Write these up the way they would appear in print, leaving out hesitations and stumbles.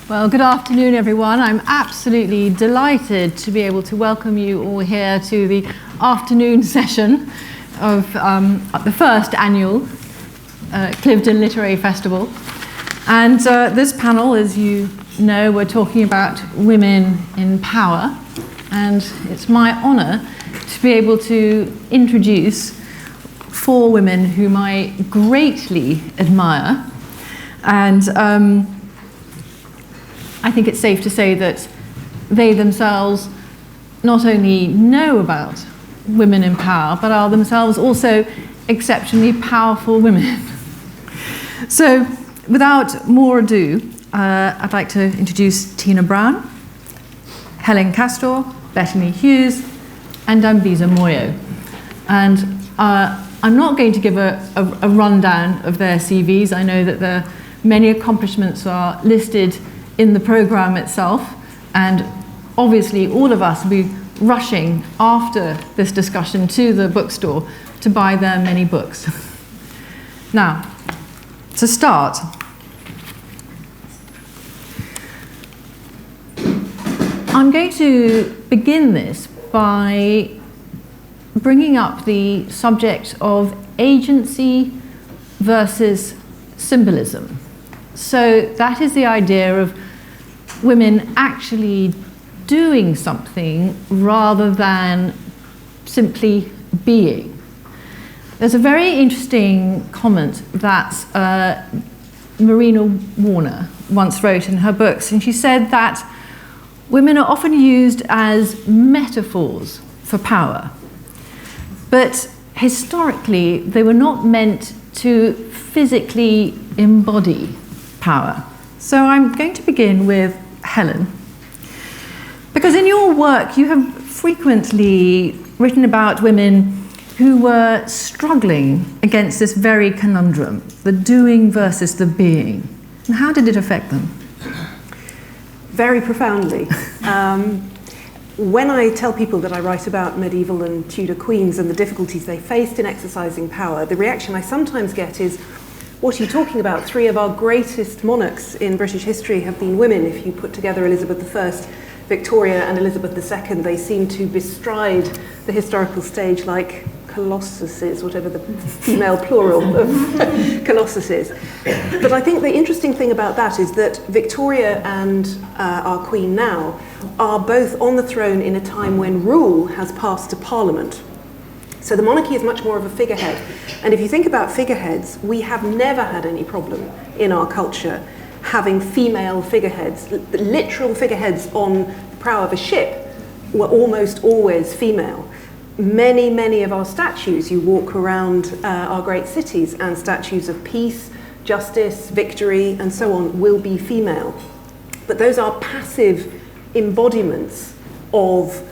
Well, good afternoon, everyone. I'm absolutely delighted to be able to welcome you all here to the afternoon session of the first annual Cliveden Literary Festival. And this panel, as you know, we're talking about women in power. And it's my honour to be able to introduce four women whom I greatly admire. And I think it's safe to say that they themselves not only know about women in power, but are themselves also exceptionally powerful women. So, without more ado, I'd like to introduce Tina Brown, Helen Castor, Bettany Hughes, and Dambisa Moyo. And I'm not going to give a rundown of their CVs. I know that their many accomplishments are listed in the programme itself, and obviously all of us will be rushing after this discussion to the bookstore to buy their many books. Now, to start, I'm going to begin this by bringing up the subject of agency versus symbolism. So that is the idea of women actually doing something rather than simply being. There's a very interesting comment that Marina Warner once wrote in her books, and she said that women are often used as metaphors for power, but historically they were not meant to physically embody power. So I'm going to begin with Helen, because in your work you have frequently written about women who were struggling against this very conundrum, the doing versus the being. And how did it affect them? Very profoundly. When I tell people that I write about medieval and Tudor queens and the difficulties they faced in exercising power, the reaction I sometimes get is, what are you talking about? Three of our greatest monarchs in British history have been women. If you put together Elizabeth I, Victoria and Elizabeth II, they seem to bestride the historical stage like colossuses, whatever the female plural of colossus is. But I think the interesting thing about that is that Victoria and our Queen now are both on the throne in a time when rule has passed to Parliament. So the monarchy is much more of a figurehead. And if you think about figureheads, we have never had any problem in our culture having female figureheads. The literal figureheads on the prow of a ship were almost always female. Many, many of our statues, you walk around our great cities, and statues of peace, justice, victory, and so on will be female. But those are passive embodiments of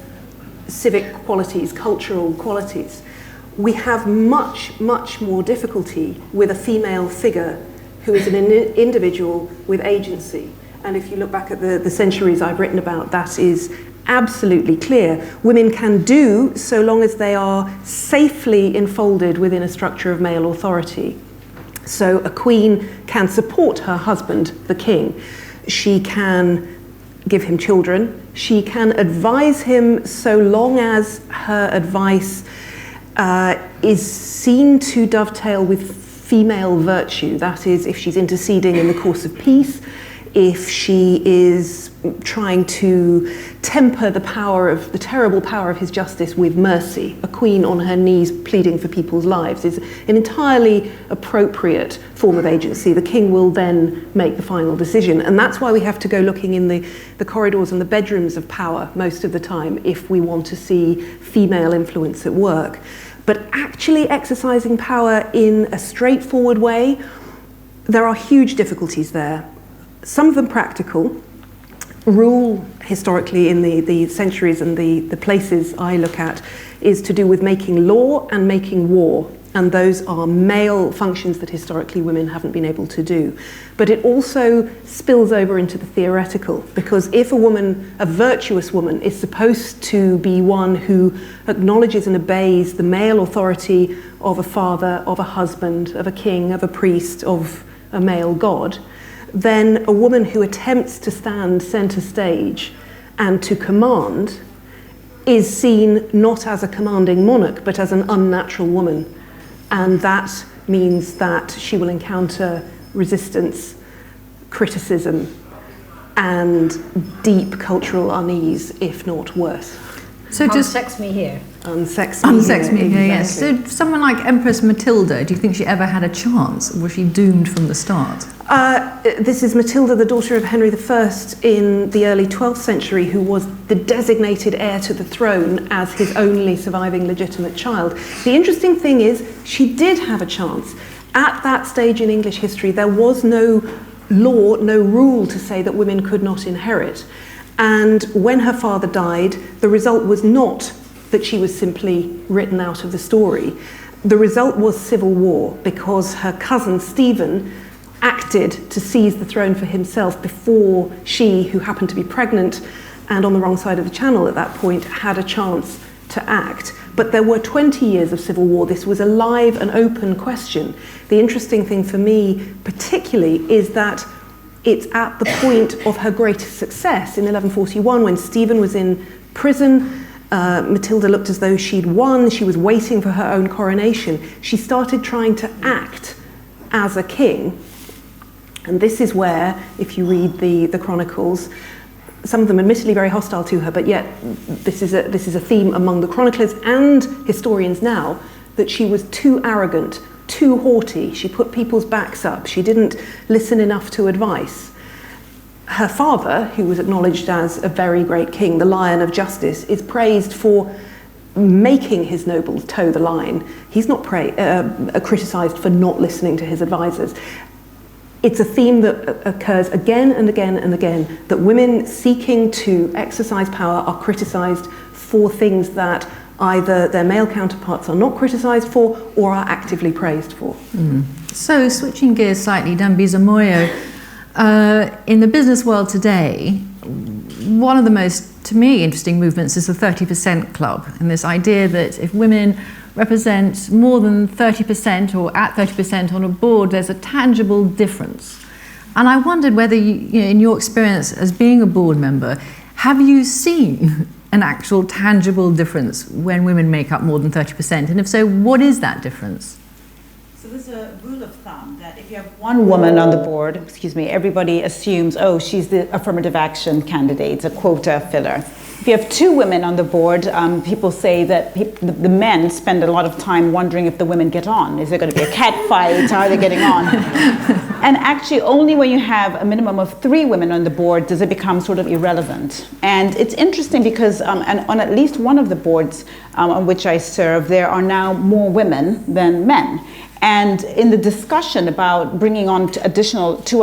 civic qualities, cultural qualities. We have much, much more difficulty with a female figure who is an individual with agency. And if you look back at the centuries I've written about, that is absolutely clear. Women can do so long as they are safely enfolded within a structure of male authority. So a queen can support her husband, the king. She can give him children. She can advise him so long as her advice is seen to dovetail with female virtue. That is, if she's interceding in the cause of peace, if she is trying to temper the terrible power of his justice with mercy. A queen on her knees pleading for people's lives is an entirely appropriate form of agency. The king will then make the final decision. And that's why we have to go looking in the corridors and the bedrooms of power most of the time if we want to see female influence at work. But actually exercising power in a straightforward way, there are huge difficulties there. Some of them practical. Rule, historically, in the centuries and the places I look at, is to do with making law and making war. And those are male functions that historically women haven't been able to do. But it also spills over into the theoretical, because if a woman, a virtuous woman, is supposed to be one who acknowledges and obeys the male authority of a father, of a husband, of a king, of a priest, of a male god, then a woman who attempts to stand centre stage and to command is seen not as a commanding monarch, but as an unnatural woman. And that means that she will encounter resistance, criticism, and deep cultural unease, if not worse. So just unsex me here. Unsex me here, yes. So someone like Empress Matilda, do you think she ever had a chance, or was she doomed from the start? This is Matilda, the daughter of Henry I in the early 12th century, who was the designated heir to the throne as his only surviving legitimate child. The interesting thing is, she did have a chance. At that stage in English history, there was no law, no rule to say that women could not inherit. And when her father died, the result was not that she was simply written out of the story. The result was civil war, because her cousin Stephen acted to seize the throne for himself before she, who happened to be pregnant and on the wrong side of the channel at that point, had a chance to act. But there were 20 years of civil war. This was a live and open question. The interesting thing for me particularly is that it's at the point of her greatest success in 1141, when Stephen was in prison. Matilda looked as though she'd won. She was waiting for her own coronation. She started trying to act as a king. And this is where, if you read the chronicles, some of them admittedly very hostile to her, but yet this is a theme among the chroniclers and historians now, that she was too arrogant, too haughty. She put people's backs up. She didn't listen enough to advice. Her father, who was acknowledged as a very great king, the Lion of Justice, is praised for making his nobles toe the line. He's not criticised for not listening to his advisors. It's a theme that occurs again and again and again, that women seeking to exercise power are criticised for things that either their male counterparts are not criticised for or are actively praised for. So switching gears slightly, Dambisa, Moyo, in the business world today, one of the most, to me, interesting movements is the 30% Club, and this idea that if women represent more than 30% or at 30% on a board, there's a tangible difference. And I wondered whether, in your experience as being a board member, have you seen an actual tangible difference when women make up more than 30%? And if so, what is that difference? So there's a rule of thumb that if you have one woman on the board, everybody assumes, oh, she's the affirmative action candidate, a quota filler. If you have two women on the board, people say that the men spend a lot of time wondering if the women get on. Is there going to be a cat fight? How are they getting on? And actually, only when you have a minimum of 3 women on the board does it become sort of irrelevant. And it's interesting because and on at least one of the boards on which I serve, there are now more women than men. And in the discussion about bringing on 2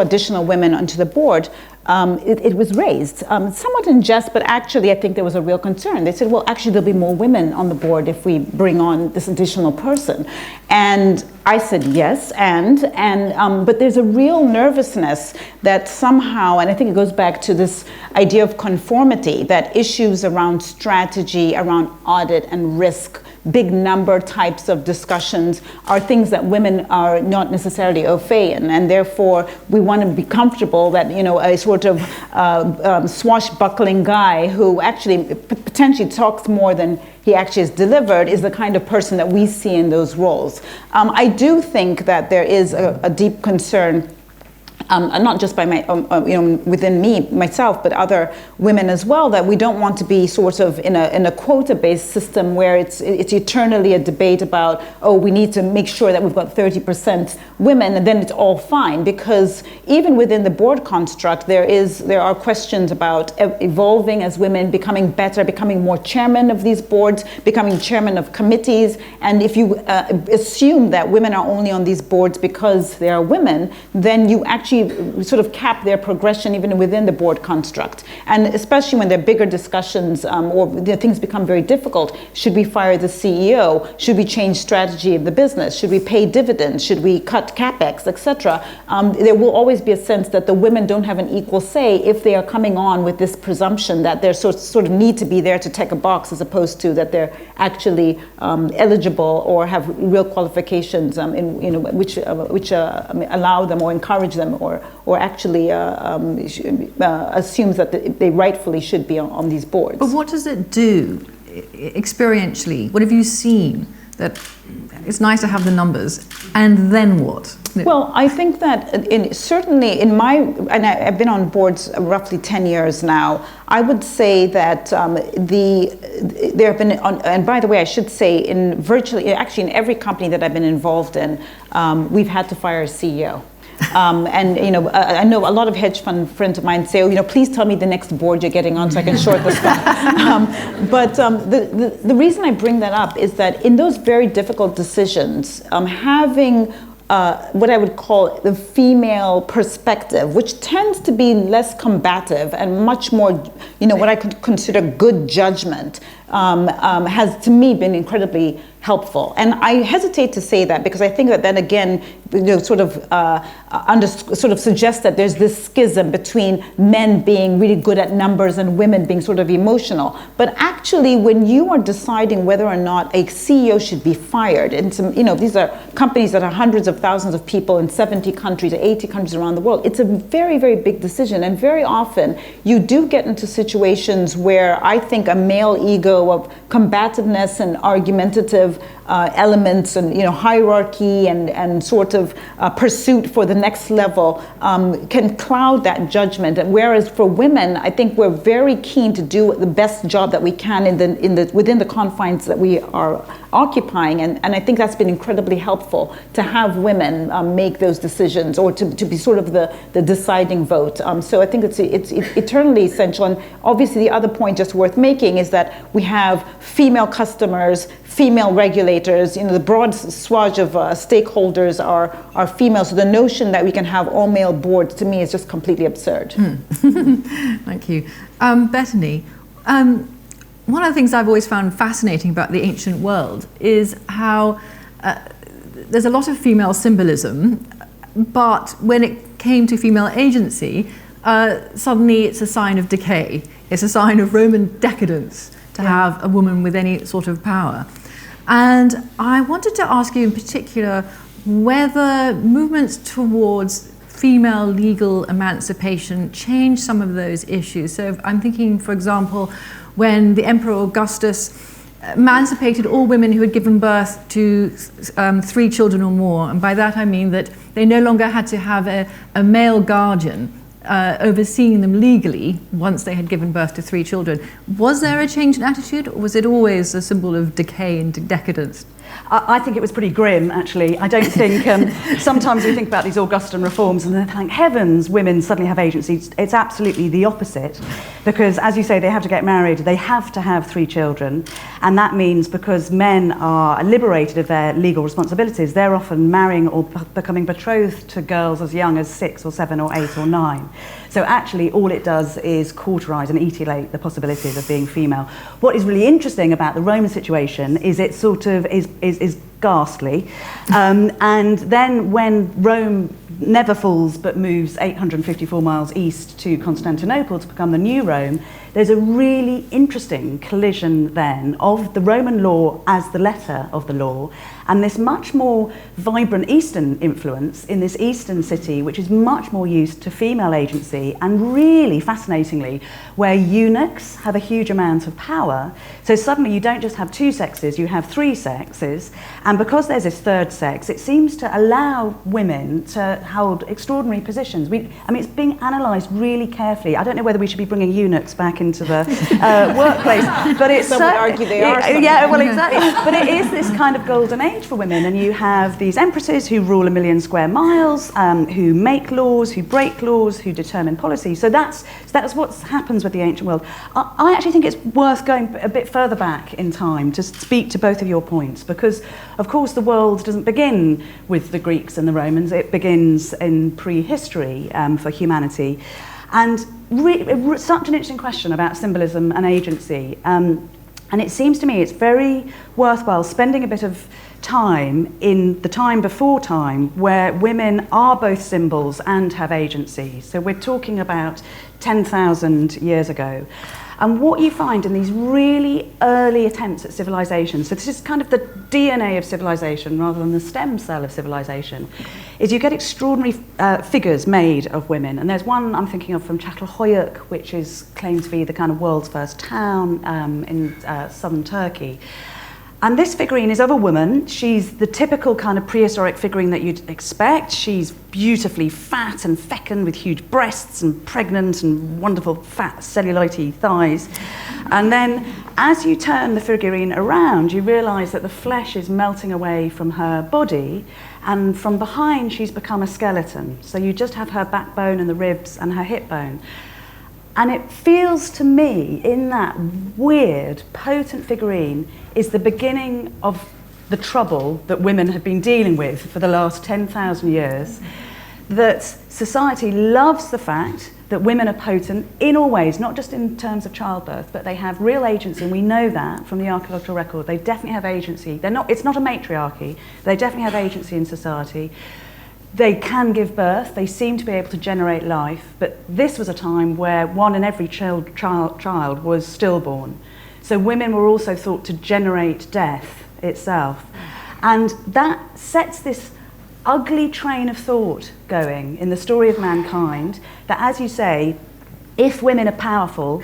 additional women onto the board, it was raised, somewhat in jest, but actually I think there was a real concern. They said, well, actually there'll be more women on the board if we bring on this additional person. And I said yes, but there's a real nervousness that somehow, and I think it goes back to this idea of conformity, that issues around strategy, around audit and risk, big number types of discussions are things that women are not necessarily au fait in, and therefore we want to be comfortable that a sort of swashbuckling guy who actually potentially talks more than he actually has delivered is the kind of person that we see in those roles. I do think that there is a deep concern, not just by within me, myself, but other women as well, that we don't want to be sort of in a quota-based system where it's eternally a debate about, oh, we need to make sure that we've got 30% women, and then it's all fine. Because even within the board construct, there are questions about evolving as women, becoming better, becoming more chairman of these boards, becoming chairman of committees. And if you assume that women are only on these boards because they are women, then you actually sort of cap their progression even within the board construct. And especially when there are bigger discussions or things become very difficult. Should we fire the CEO? Should we change strategy of the business? Should we pay dividends? Should we cut capex, etc.? There will always be a sense that the women don't have an equal say if they are coming on with this presumption that they're sort of need to be there to tick a box, as opposed to that they're actually eligible or have real qualifications which allow them or encourage them or or actually assumes that they rightfully should be on these boards. But what does it do experientially? What have you seen? That it's nice to have the numbers, and then what? Well, I think that and I've been on boards roughly 10 years now. I would say that there have been, and by the way, I should say, actually in every company that I've been involved in, we've had to fire a CEO. And I know a lot of hedge fund friends of mine say, please tell me the next board you're getting on so I can short the stock. But the reason I bring that up is that in those very difficult decisions, having what I would call the female perspective, which tends to be less combative and much more, what I could consider good judgment, has to me been incredibly helpful. And I hesitate to say that because I think that then again, sort of suggests that there's this schism between men being really good at numbers and women being sort of emotional. But actually, when you are deciding whether or not a CEO should be fired, and these are companies that are hundreds of thousands of people in 70 countries, 80 countries around the world, it's a very, very big decision. And very often, you do get into situations where I think a male ego of combativeness and argumentative elements and hierarchy and sort of pursuit for the next level can cloud that judgment. And whereas for women, I think we're very keen to do the best job that we can within the confines that we are occupying, and I think that's been incredibly helpful to have women make those decisions or to be sort of the deciding vote. So I think it's eternally essential. And obviously the other point just worth making is that we have female customers, female regulators, the broad swath of stakeholders are female. So the notion that we can have all male boards to me is just completely absurd. Thank you. Bettany, one of the things I've always found fascinating about the ancient world is how there's a lot of female symbolism, but when it came to female agency, suddenly it's a sign of decay. It's a sign of Roman decadence to have a woman with any sort of power. And I wanted to ask you in particular whether movements towards female legal emancipation change some of those issues. So I'm thinking, for example, when the Emperor Augustus emancipated all women who had given birth to 3 children or more, and by that I mean that they no longer had to have a male guardian overseeing them legally once they had given birth to 3 children. Was there a change in attitude, or was it always a symbol of decay and decadence? I think it was pretty grim, actually. I don't think, sometimes we think about these Augustan reforms and then thank heavens women suddenly have agency. It's absolutely the opposite, because as you say, they have to get married, they have to have 3 children, and that means because men are liberated of their legal responsibilities, they're often marrying or becoming betrothed to girls as young as 6 or 7 or 8 or 9. So actually all it does is cauterize and etalate the possibilities of being female. What is really interesting about the Roman situation is it sort of is ghastly. And then when Rome never falls but moves 854 miles east to Constantinople to become the new Rome, there's a really interesting collision then of the Roman law as the letter of the law and this much more vibrant Eastern influence in this Eastern city, which is much more used to female agency and really fascinatingly, where eunuchs have a huge amount of power. So suddenly you don't just have 2 sexes, you have 3 sexes. And because there's this third sex, it seems to allow women to hold extraordinary positions. It's being analysed really carefully. I don't know whether we should be bringing eunuchs back into the workplace, but it's some would argue they are. Yeah, well, exactly. But it is this kind of golden age for women, and you have these empresses who rule 1 million square miles, who make laws, who break laws, who determine policy. So that's what happens with the ancient world. I actually think it's worth going a bit further back in time to speak to both of your points, because of course the world doesn't begin with the Greeks and the Romans. It begins in prehistory for humanity. And such an interesting question about symbolism and agency. And it seems to me it's very worthwhile spending a bit of time in the time before time where women are both symbols and have agency. So we're talking about 10,000 years ago. And what you find in these really early attempts at civilization, so this is kind of the DNA of civilization rather than the stem cell of civilization, is you get extraordinary figures made of women. And there's one I'm thinking of from Çatalhöyük, which is claimed to be the kind of world's first town in southern Turkey. And this figurine is of a woman. She's the typical kind of prehistoric figurine that you'd expect. She's beautifully fat and fecund with huge breasts and pregnant and wonderful fat cellulite thighs. And then as you turn the figurine around, you realise that the flesh is melting away from her body, and from behind she's become a skeleton. So you just have her backbone and the ribs and her hip bone. And it feels to me, in that weird, potent figurine, is the beginning of the trouble that women have been dealing with for the last 10,000 years. That society loves the fact that women are potent in all ways, not just in terms of childbirth, but they have real agency, and we know that from the archaeological record. They definitely have agency. It's not a matriarchy. They definitely have agency in society. They can give birth, they seem to be able to generate life, but this was a time where 1 in every child was stillborn. So women were also thought to generate death itself. And that sets this ugly train of thought going in the story of mankind, that, as you say, if women are powerful,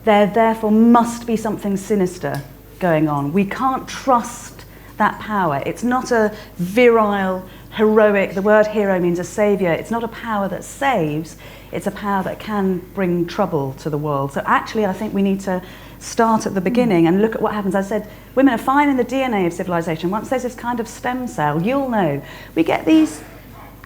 there therefore must be something sinister going on. We can't trust that power. It's not a virile, heroic, the word hero means a saviour. It's not a power that saves, it's a power that can bring trouble to the world. So actually I think we need to start at the beginning and look at what happens. I said, women are fine in the DNA of civilization. Once there's this kind of stem cell, you'll know. We get these,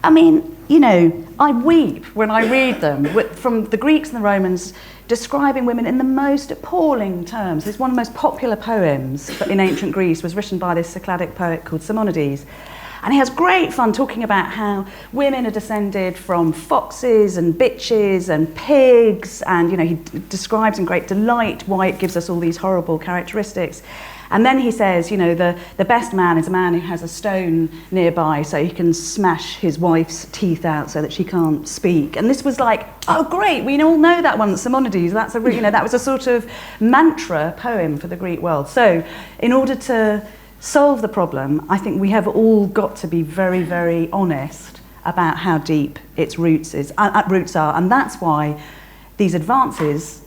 I mean, you know, I weep when I read them, from the Greeks and the Romans, describing women in the most appalling terms. It's one of the most popular poems in ancient Greece, was written by this Cycladic poet called Simonides. And he has great fun talking about how women are descended from foxes and bitches and pigs, and, you know, he describes in great delight why it gives us all these horrible characteristics. And then he says, you know, the best man is a man who has a stone nearby so he can smash his wife's teeth out so that she can't speak. And this was like, oh great, we all know that one, Simonides. That's a, you know, that was a sort of mantra poem for the Greek world. So in order to solve the problem, I think we have all got to be very, very honest about how deep its roots are. And that's why these advances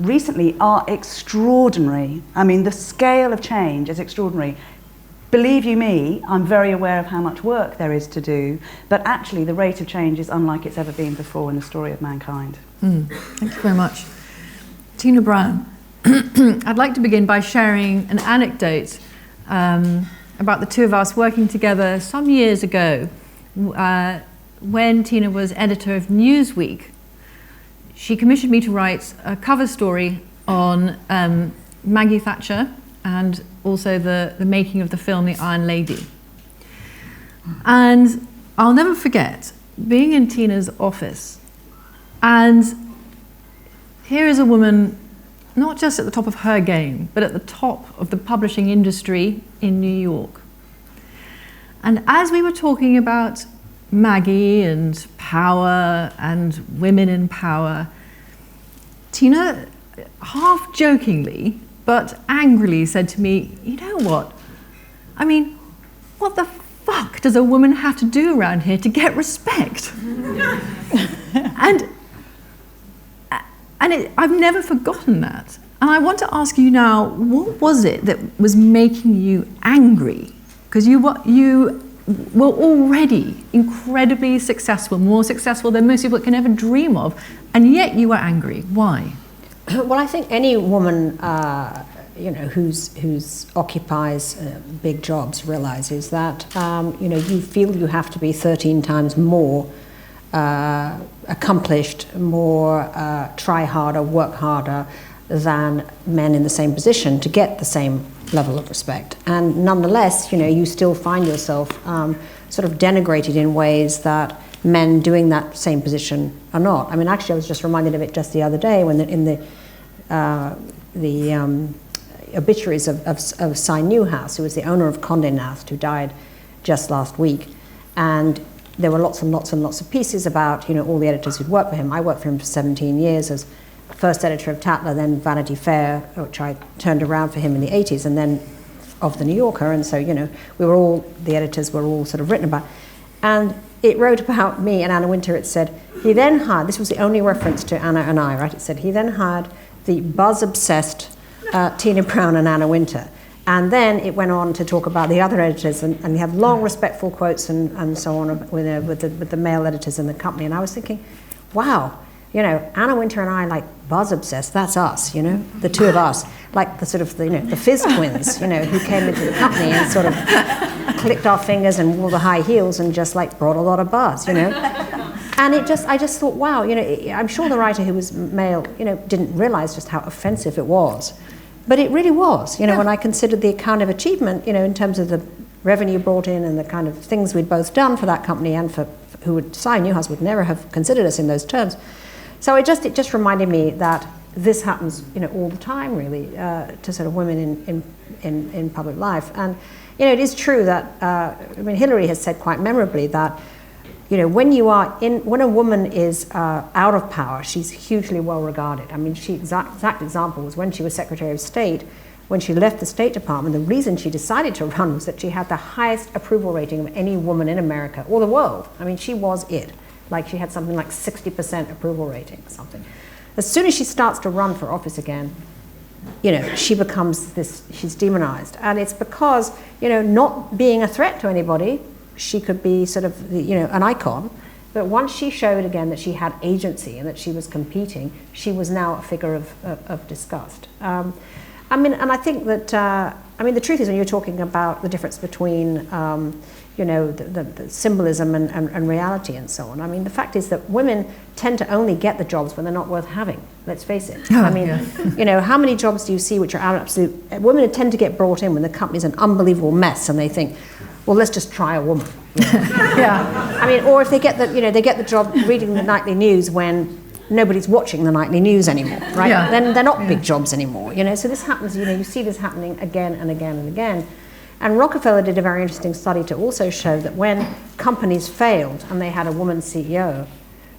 recently are extraordinary. I mean, the scale of change is extraordinary. Believe you me, I'm very aware of how much work there is to do, but actually the rate of change is unlike it's ever been before in the story of mankind. Thank you very much. Tina Brown, I'd like to begin by sharing an anecdote about the two of us working together some years ago when Tina was editor of Newsweek. She commissioned me to write a cover story on Maggie Thatcher and also the making of the film The Iron Lady. And I'll never forget being in Tina's office, and here is a woman not just at the top of her game, but at the top of the publishing industry in New York. And as we were talking about Maggie and power and women in power, Tina, half jokingly but angrily, said to me, you know what? I mean, what the fuck does a woman have to do around here to get respect? And I've never forgotten that. And I want to ask you now, what was it that was making you angry? Because you were already incredibly successful, more successful than most people can ever dream of, and yet you were angry. Why? Well, I think any woman, who's occupies big jobs realizes that, you feel you have to be 13 times more accomplished, more try harder, work harder than men in the same position to get the same level of respect. And nonetheless, you still find yourself sort of denigrated in ways that men doing that same position are not. I mean, actually, I was just reminded of it just the other day when in the obituaries of Cy Newhouse, who was the owner of Condé Nast, who died just last week. And there were lots and lots and lots of pieces about, all the editors who'd worked for him. I worked for him for 17 years as first editor of Tatler, then Vanity Fair, which I turned around for him in the 80s, and then of The New Yorker. And so, the editors were all sort of written about. And it wrote about me and Anna Wintour. It said, he then hired, this was the only reference to Anna and I, right? It said, he then hired the buzz-obsessed Tina Brown and Anna Wintour. And then it went on to talk about the other editors, and you have long, respectful quotes and so on with the male editors in the company. And I was thinking, wow, you know, Anna Wintour and I, like, buzz-obsessed, that's us, you know, the two of us. Like the sort of, the, you know, the Fizz twins, you know, who came into the company and sort of clicked our fingers and wore the high heels and just, like, brought a lot of buzz, you know. And I just thought, wow, you know, I'm sure the writer who was male, you know, didn't realize just how offensive it was. But it really was, you know, when I considered the kind of achievement, you know, in terms of the revenue brought in and the kind of things we'd both done for that company and for who would, Si Newhouse would never have considered us in those terms. So it just reminded me that this happens, you know, all the time, really, to sort of women in public life. And, you know, it is true that, I mean, Hillary has said quite memorably that, you know, when a woman is out of power, she's hugely well regarded. I mean, exact example was when she was Secretary of State. When she left the State Department, the reason she decided to run was that she had the highest approval rating of any woman in America or the world. I mean, she was it. Like, she had something like 60% approval rating or something. As soon as she starts to run for office again, you know, she becomes this, she's demonized. And it's because, you know, not being a threat to anybody, she could be sort of, you know, an icon. But once she showed again that she had agency and that she was competing, she was now a figure of disgust. I mean, and I think that, I mean, the truth is when you're talking about the difference between, you know, the symbolism and reality and so on, I mean, the fact is that women tend to only get the jobs when they're not worth having, let's face it. I mean, you know, how many jobs do you see which are absolute, women tend to get brought in when the company's an unbelievable mess and they think, well, let's just try a woman. Yeah. I mean, or if they get the, you know, they get the job reading the nightly news when nobody's watching the nightly news anymore, right? Yeah. Then they're not big jobs anymore, you know. So this happens, you know, you see this happening again and again and again. And Rockefeller did a very interesting study to also show that when companies failed and they had a woman CEO,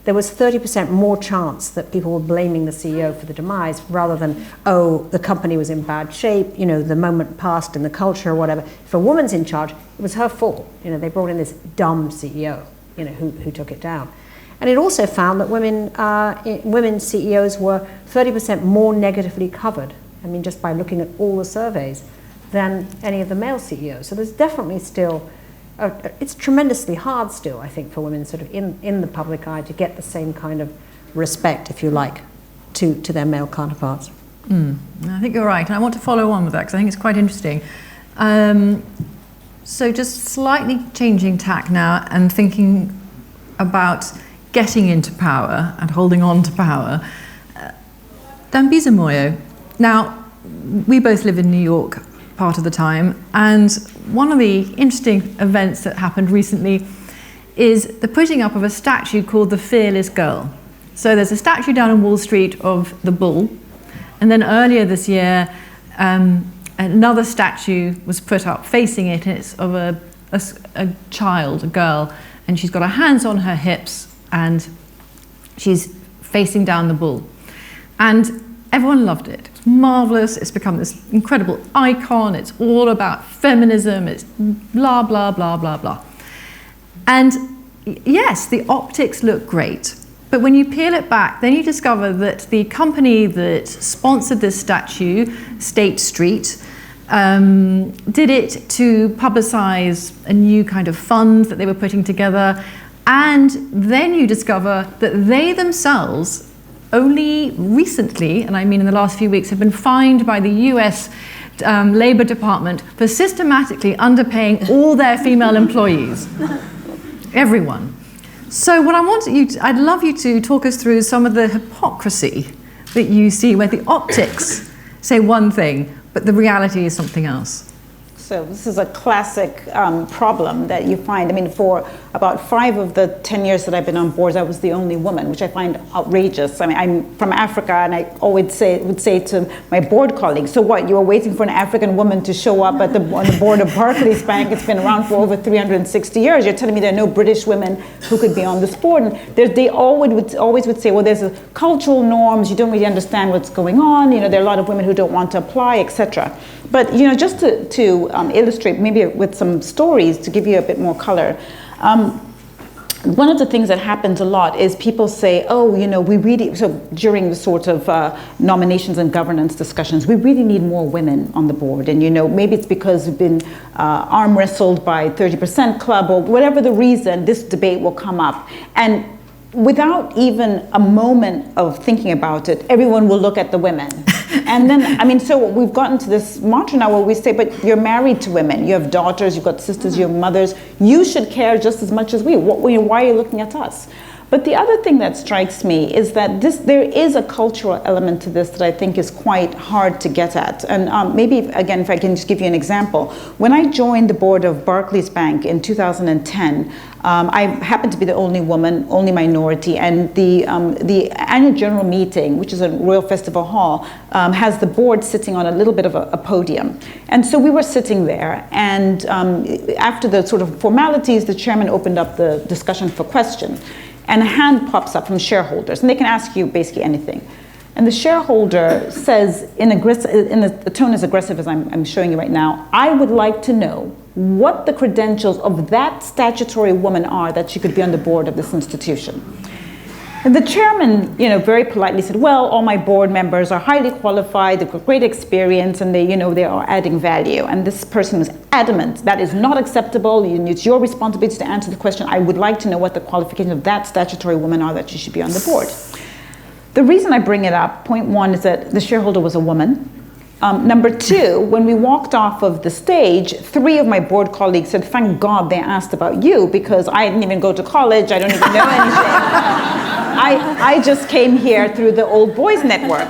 there was 30% more chance that people were blaming the CEO for the demise rather than, oh, the company was in bad shape, you know, the moment passed in the culture or whatever. If a woman's in charge, it was her fault. You know, they brought in this dumb CEO, you know, who took it down. And it also found that women CEOs were 30% more negatively covered, I mean, just by looking at all the surveys, than any of the male CEOs. So there's definitely still, it's tremendously hard still, I think, for women sort of in the public eye to get the same kind of respect, if you like, to their male counterparts. I think you're right. And I want to follow on with that because I think it's quite interesting. So just slightly changing tack now and thinking about getting into power and holding on to power. Dambisa Moyo. Now, we both live in New York part of the time, and one of the interesting events that happened recently is the putting up of a statue called the Fearless Girl. So there's a statue down on Wall Street of the bull, and then earlier this year another statue was put up facing it, and it's of a child, a girl, and she's got her hands on her hips and she's facing down the bull. And everyone loved it. It's marvelous. It's become this incredible icon. It's all about feminism. It's blah, blah, blah, blah, blah. And yes, the optics look great. But when you peel it back, then you discover that the company that sponsored this statue, State Street, did it to publicize a new kind of fund that they were putting together. And then you discover that they themselves only recently, and I mean in the last few weeks, have been fined by the US Labor Department for systematically underpaying all their female employees. Everyone. So what I'd love you to talk us through some of the hypocrisy that you see where the optics say one thing, but the reality is something else. So this is a classic problem that you find. I mean, for about 5 of the 10 years that I've been on boards, I was the only woman, which I find outrageous. I mean, I'm from Africa, and I always would say to my board colleagues, so what, you were waiting for an African woman to show up on the board of Barclays Bank? It's been around for over 360 years. You're telling me there are no British women who could be on this board? And they always would say, well, there's cultural norms, you don't really understand what's going on, you know, there are a lot of women who don't want to apply, etc. But, you know, just to illustrate maybe with some stories to give you a bit more color. one of the things that happens a lot is people say, oh, you know, we really, so during the sort of nominations and governance discussions, we really need more women on the board. And, you know, maybe it's because we've been arm wrestled by 30% club, or whatever the reason, this debate will come up. And without even a moment of thinking about it, everyone will look at the women. And then, I mean, so we've gotten to this mantra now where we say, but you're married to women, you have daughters, you've got sisters, you have mothers, you should care just as much as we. Why are you looking at us? But the other thing that strikes me is that there is a cultural element to this that I think is quite hard to get at. And maybe, again, if I can just give you an example. When I joined the board of Barclays Bank in 2010, I happened to be the only woman, only minority, and the annual general meeting, which is a Royal Festival Hall, has the board sitting on a little bit of a podium. And so we were sitting there, and after the sort of formalities, the chairman opened up the discussion for questions. And a hand pops up from shareholders, and they can ask you basically anything. And the shareholder says, in a tone as aggressive as I'm showing you right now, I would like to know what the credentials of that statutory woman are that she could be on the board of this institution. And the chairman, you know, very politely said, well, all my board members are highly qualified, they've got great experience, and they are adding value. And this person was adamant, that is not acceptable, it's your responsibility to answer the question. I would like to know what the qualifications of that statutory woman are that she should be on the board. The reason I bring it up, point one, is that the shareholder was a woman. Number two, when we walked off of the stage, 3 of my board colleagues said, thank God they asked about you, because I didn't even go to college, I don't even know anything. I just came here through the old boys network.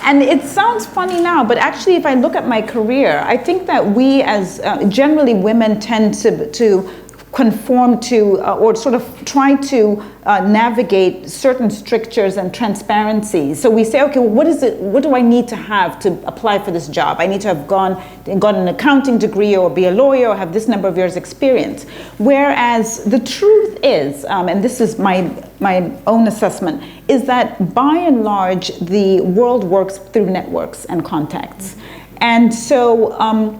And it sounds funny now, but actually if I look at my career, I think that we as, generally women tend to conform to or sort of try to navigate certain strictures and transparencies. So we say, okay, well, what do I need to have to apply for this job? I need to have got an accounting degree or be a lawyer or have this number of years experience. Whereas the truth is, and this is my own assessment, is that by and large, the world works through networks and contacts. And so,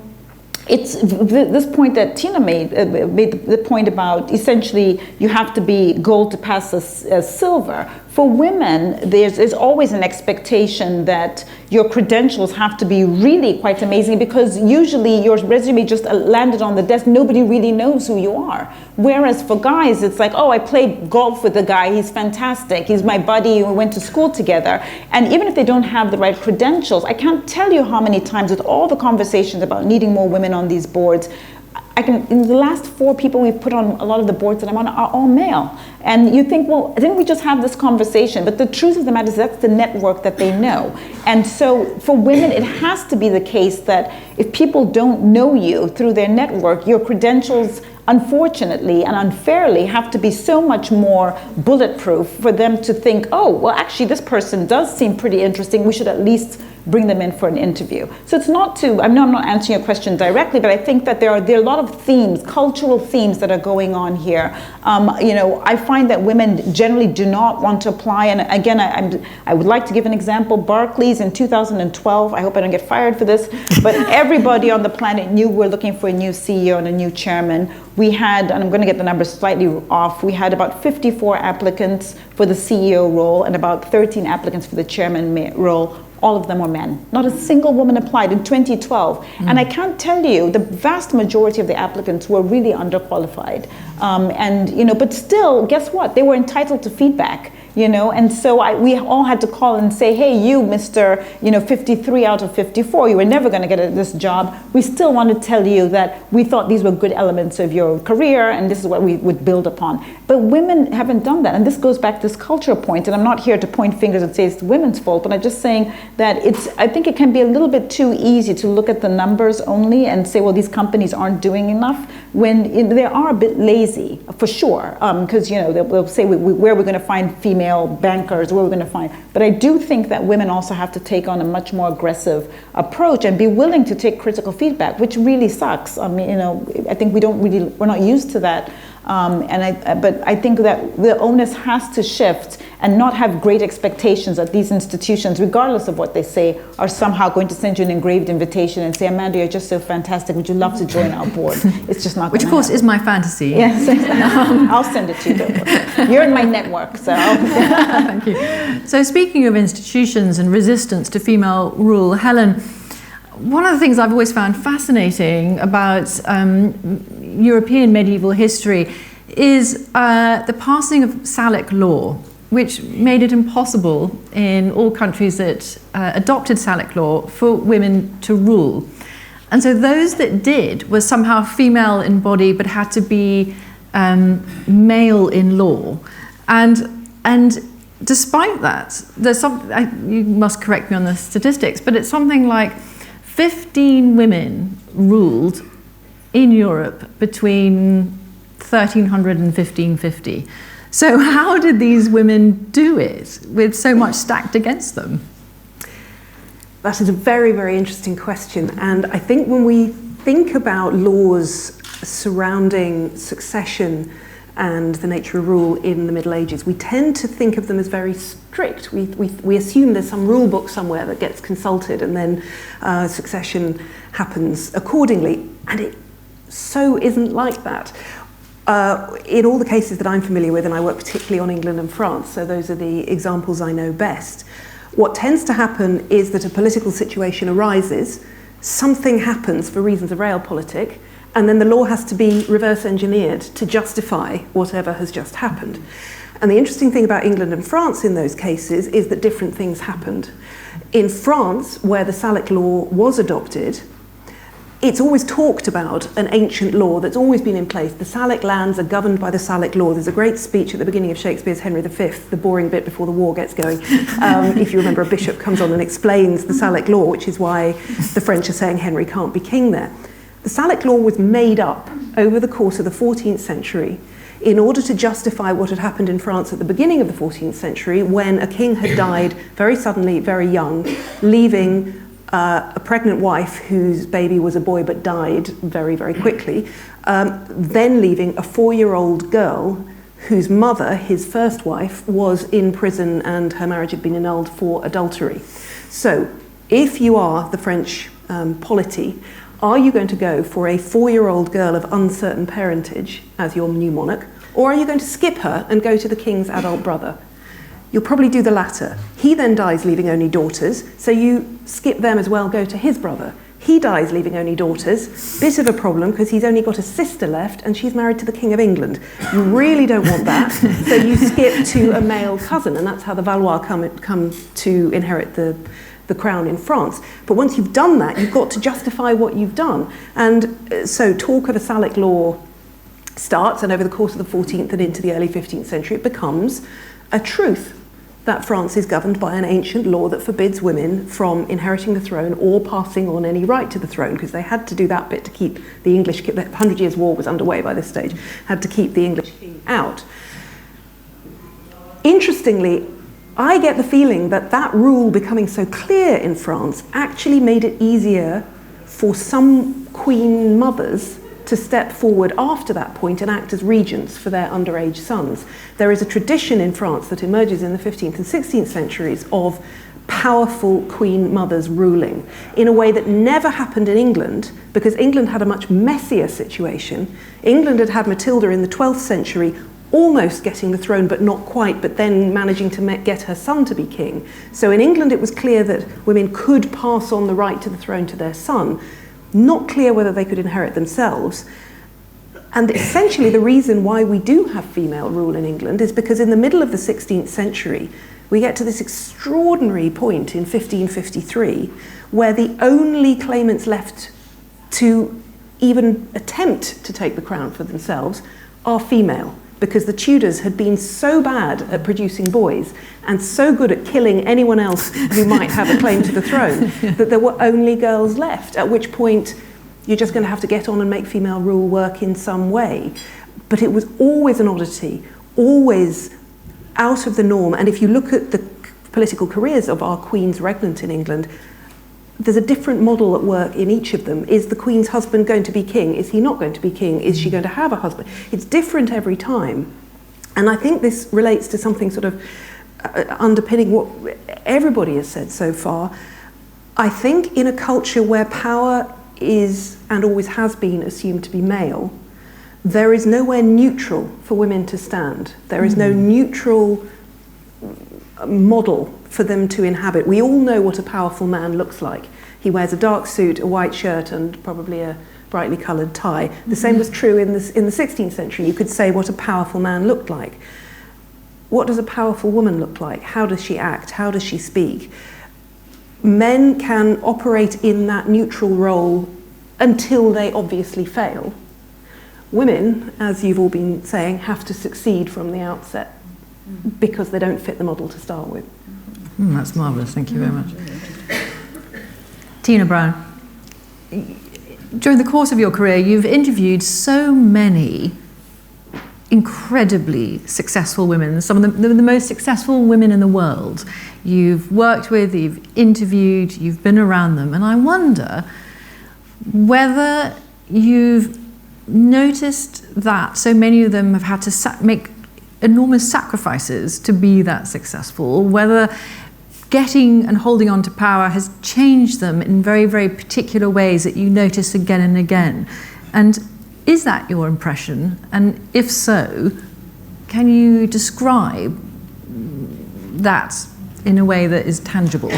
it's this point that Tina made the point about essentially you have to be gold to pass as silver. For women, there's always an expectation that your credentials have to be really quite amazing, because usually your resume just landed on the desk, nobody really knows who you are. Whereas for guys, it's like, oh, I played golf with the guy, he's fantastic, he's my buddy, we went to school together. And even if they don't have the right credentials, I can't tell you how many times with all the conversations about needing more women on these boards, in the last 4 people we've put on a lot of the boards that I'm on are all male. And you think, well, didn't we just have this conversation? But the truth of the matter is that's the network that they know. And so for women, it has to be the case that if people don't know you through their network, your credentials, unfortunately and unfairly, have to be so much more bulletproof for them to think, oh, well, actually, this person does seem pretty interesting. We should at least bring them in for an interview. So it's not to, I know I'm not answering your question directly, but I think that there are a lot of themes, cultural themes that are going on here. I find that women generally do not want to apply. And again, I would like to give an example. Barclays in 2012, I hope I don't get fired for this, but everybody on the planet knew we're looking for a new CEO and a new chairman. We had, and I'm going to get the numbers slightly off, we had about 54 applicants for the CEO role and about 13 applicants for the chairman role. All of them were men. Not a single woman applied in 2012. And I can't tell you, the vast majority of the applicants were really underqualified. But still, guess what? They were entitled to feedback. And so we all had to call and say, hey, you, Mr. 53 out of 54, you were never going to get this job. We still want to tell you that we thought these were good elements of your career and this is what we would build upon. But women haven't done that. And this goes back to this cultural point. And I'm not here to point fingers and say it's women's fault, but I'm just saying that I think it can be a little bit too easy to look at the numbers only and say, well, these companies aren't doing enough, when they are a bit lazy, for sure. Because, they'll say where we're going to find female bankers, where we're going to find. But I do think that women also have to take on a much more aggressive approach and be willing to take critical feedback, which really sucks. I think we're not used to that But I think that the onus has to shift and not have great expectations that these institutions, regardless of what they say, are somehow going to send you an engraved invitation and say, Amanda, you're just so fantastic, would you love to join our board? It's just not. Which, of course, is my fantasy. Yes, I'll send it to you. You're in my network, so. Thank you. So speaking of institutions and resistance to female rule, Helen, one of the things I've always found fascinating about European medieval history is the passing of Salic Law, which made it impossible in all countries that adopted Salic Law for women to rule. And so those that did were somehow female in body but had to be male in law. And despite that, there's you must correct me on the statistics, but it's something like 15 women ruled in Europe between 1300 and 1550. So how did these women do it with so much stacked against them? That is a very, very interesting question. And I think when we think about laws surrounding succession and the nature of rule in the Middle Ages, we tend to think of them as very strict. We assume there's some rule book somewhere that gets consulted and then succession happens accordingly. And it so isn't like that. In all the cases that I'm familiar with, and I work particularly on England and France, so those are the examples I know best, what tends to happen is that a political situation arises, something happens for reasons of realpolitik, and then the law has to be reverse engineered to justify whatever has just happened. And the interesting thing about England and France in those cases is that different things happened. In France, where the Salic Law was adopted, it's always talked about an ancient law that's always been in place. The Salic lands are governed by the Salic Law. There's a great speech at the beginning of Shakespeare's Henry V, the boring bit before the war gets going. If you remember, a bishop comes on and explains the Salic Law, which is why the French are saying Henry can't be king there. The Salic Law was made up over the course of the 14th century in order to justify what had happened in France at the beginning of the 14th century when a king had died very suddenly, very young, leaving a pregnant wife whose baby was a boy but died very, very quickly, then leaving a 4-year-old girl whose mother, his first wife, was in prison and her marriage had been annulled for adultery. So if you are the French polity, are you going to go for a 4-year-old girl of uncertain parentage as your new monarch, or are you going to skip her and go to the king's adult brother? You'll probably do the latter. He then dies leaving only daughters, so you skip them as well, go to his brother. He dies leaving only daughters. Bit of a problem because he's only got a sister left and she's married to the King of England. You really don't want that, so you skip to a male cousin, and that's how the Valois come to inherit the crown in France. But once you've done that, you've got to justify what you've done. And so talk of a Salic Law starts, and over the course of the 14th and into the early 15th century, it becomes a truth that France is governed by an ancient law that forbids women from inheriting the throne or passing on any right to the throne, because they had to do that bit to keep the English, the 100 Years' War was underway by this stage, had to keep the English king out. Interestingly, I get the feeling that that rule becoming so clear in France actually made it easier for some queen mothers to step forward after that point and act as regents for their underage sons. There is a tradition in France that emerges in the 15th and 16th centuries of powerful queen mothers ruling in a way that never happened in England, because England had a much messier situation. England had had Matilda in the 12th century almost getting the throne, but not quite, but then managing to get her son to be king. So in England, it was clear that women could pass on the right to the throne to their son, not clear whether they could inherit themselves. And essentially the reason why we do have female rule in England is because in the middle of the 16th century, we get to this extraordinary point in 1553, where the only claimants left to even attempt to take the crown for themselves are female, because the Tudors had been so bad at producing boys and so good at killing anyone else who might have a claim to the throne that there were only girls left, at which point you're just going to have to get on and make female rule work in some way. But it was always an oddity, always out of the norm. And if you look at the political careers of our queens regnant in England, there's a different model at work in each of them. Is the Queen's husband going to be king? Is he not going to be king? Is she going to have a husband? It's different every time. And I think this relates to something sort of underpinning what everybody has said so far. I think in a culture where power is, and always has been, assumed to be male, there is nowhere neutral for women to stand. There is no neutral model for them to inhabit. We all know what a powerful man looks like. He wears a dark suit, a white shirt, and probably a brightly coloured tie. The same was true in the 16th century. You could say what a powerful man looked like. What does a powerful woman look like? How does she act? How does she speak? Men can operate in that neutral role until they obviously fail. Women, as you've all been saying, have to succeed from the outset because they don't fit the model to start with. That's marvellous, thank you very much. Tina Brown, during the course of your career, you've interviewed so many incredibly successful women, some of the most successful women in the world. You've worked with, you've interviewed, you've been around them, and I wonder whether you've noticed that so many of them have had to make enormous sacrifices to be that successful, or whether getting and holding on to power has changed them in very, very particular ways that you notice again and again. And is that your impression? And if so, can you describe that in a way that is tangible?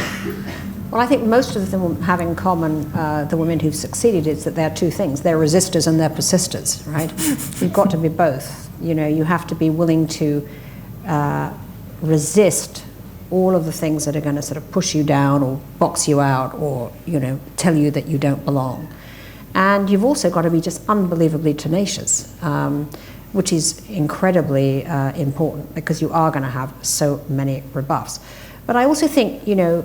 Well, I think most of them have in common, the women who've succeeded, is that they're two things. They're resistors and they're persisters, right? You've got to be both. You know, you have to be willing to resist all of the things that are going to sort of push you down or box you out or, you know, tell you that you don't belong. And you've also got to be just unbelievably tenacious, which is incredibly important because you are going to have so many rebuffs. But I also think, you know,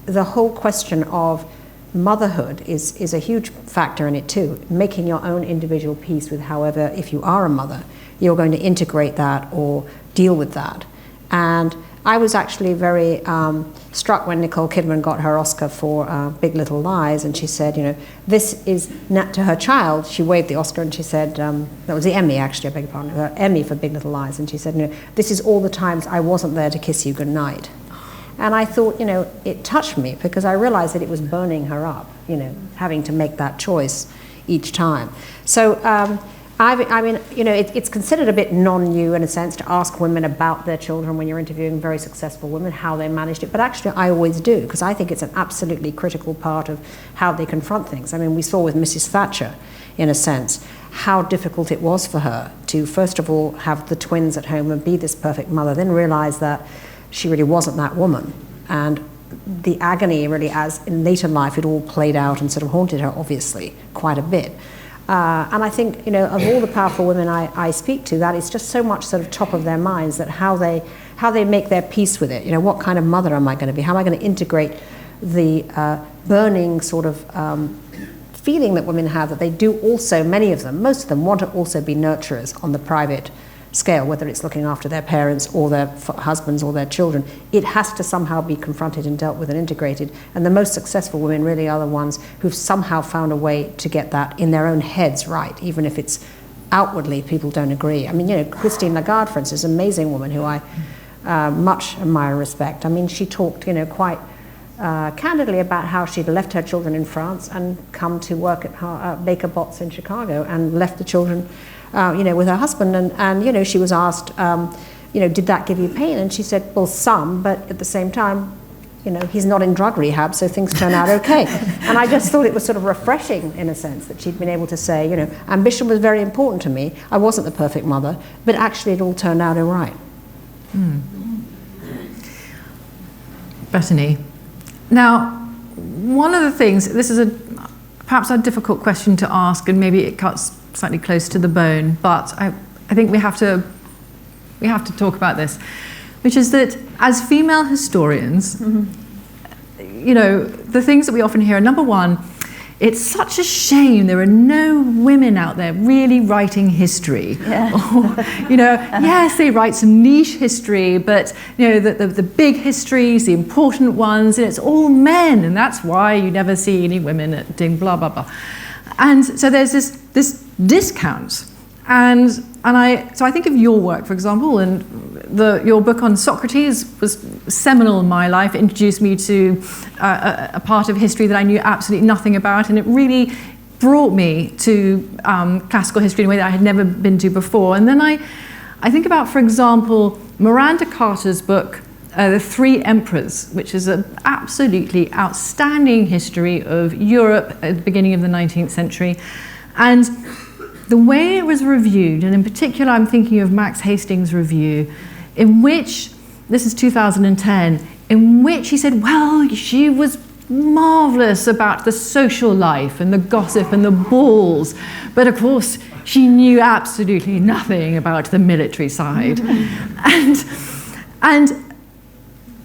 the whole question of motherhood is a huge factor in it too. Making your own individual peace with however, if you are a mother, you're going to integrate that or deal with that. And I was actually very struck when Nicole Kidman got her Oscar for Big Little Lies, and she said, you know, this is not to her child. She waved the Oscar and she said, that was the Emmy actually, I beg your pardon, her Emmy for Big Little Lies, and she said, you know, this is all the times I wasn't there to kiss you goodnight. And I thought, you know, it touched me because I realized that it was burning her up, you know, having to make that choice each time. So, I mean, you know, it's considered a bit non-new in a sense to ask women about their children when you're interviewing very successful women, how they managed it. But actually, I always do, because I think it's an absolutely critical part of how they confront things. I mean, we saw with Mrs. Thatcher, in a sense, how difficult it was for her to, first of all, have the twins at home and be this perfect mother, then realize that she really wasn't that woman. And the agony, really, as in later life, it all played out and sort of haunted her, obviously, quite a bit. And I think, you know, of all the powerful women I speak to, that is just so much sort of top of their minds, that how they make their peace with it. You know, what kind of mother am I going to be? How am I going to integrate the burning sort of feeling that women have, that they do also, many of them, most of them, want to also be nurturers on the private scale, whether it's looking after their parents or their husbands or their children. It has to somehow be confronted and dealt with and integrated. And the most successful women really are the ones who've somehow found a way to get that in their own heads right, even if it's outwardly people don't agree. I mean, you know, Christine Lagarde, for instance, an amazing woman who I much admire and respect. I mean, she talked, you know, quite candidly about how she'd left her children in France and come to work at Baker Botts in Chicago and left the children you know, with her husband, and you know, she was asked, you know, did that give you pain? And she said, well, some, but at the same time, you know, he's not in drug rehab, so things turn out okay. And I just thought it was sort of refreshing, in a sense, that she'd been able to say, you know, ambition was very important to me. I wasn't the perfect mother, but actually it all turned out all right. Bettany, now, one of the things, this is perhaps a difficult question to ask, and maybe it cuts slightly close to the bone, but I think we have to talk about this, which is that as female historians, you know, the things that we often hear, number one, it's such a shame there are no women out there really writing history. Yeah. Or, yes, they write some niche history, but the big histories, the important ones, and it's all men, and that's why you never see any women doing blah blah blah. And so there's this discount. And I think of your work, for example, and your book on Socrates was seminal in my life. It introduced me to a part of history that I knew absolutely nothing about, and it really brought me to classical history in a way that I had never been to before. And then I think about, for example, Miranda Carter's book, The Three Emperors, which is an absolutely outstanding history of Europe at the beginning of the 19th century. And the way it was reviewed, and in particular I'm thinking of Max Hastings' review, in which, this is 2010, in which he said, well, she was marvellous about the social life and the gossip and the balls, but of course she knew absolutely nothing about the military side. And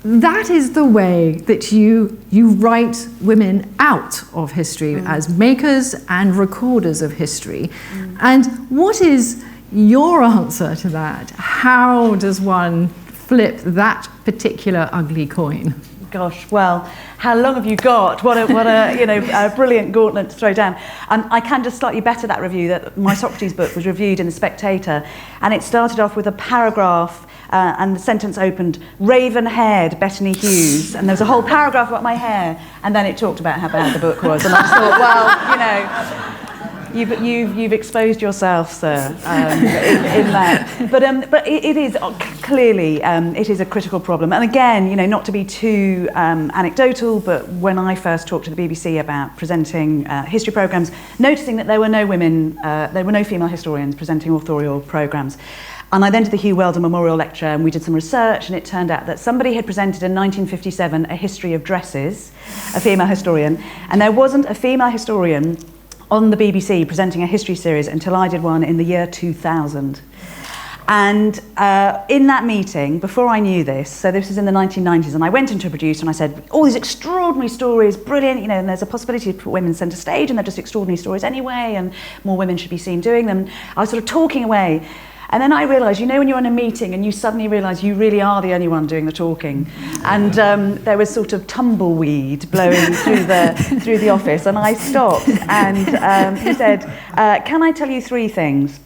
that is the way that you write women out of history as makers and recorders of history. And what is your answer to that? How does one flip that particular ugly coin? Gosh, well, how long have you got? What a brilliant gauntlet to throw down. I can just slightly better that review. That my Socrates book was reviewed in The Spectator, and it started off with a paragraph, and the sentence opened, "Raven-haired Bettany Hughes," and there was a whole paragraph about my hair, and then it talked about how bad the book was, and I thought, well, You've exposed yourself, sir, in that. But it is clearly it is a critical problem. And again, not to be too anecdotal, but when I first talked to the BBC about presenting history programmes, noticing that there were no women, there were no female historians presenting authorial programmes. And I then did the Hugh Weldon Memorial Lecture, and we did some research, and it turned out that somebody had presented in 1957 a history of dresses, a female historian, and there wasn't a female historian on the BBC presenting a history series until I did one in the year 2000. And in that meeting, before I knew this, so this was in the 1990s, and I went into a producer and I said, all these extraordinary stories, brilliant, and there's a possibility to put women centre stage, and they're just extraordinary stories anyway, and more women should be seen doing them. I was sort of talking away. And then I realised, when you're in a meeting and you suddenly realise you really are the only one doing the talking. And there was sort of tumbleweed blowing through the office. And I stopped, and he said, can I tell you three things?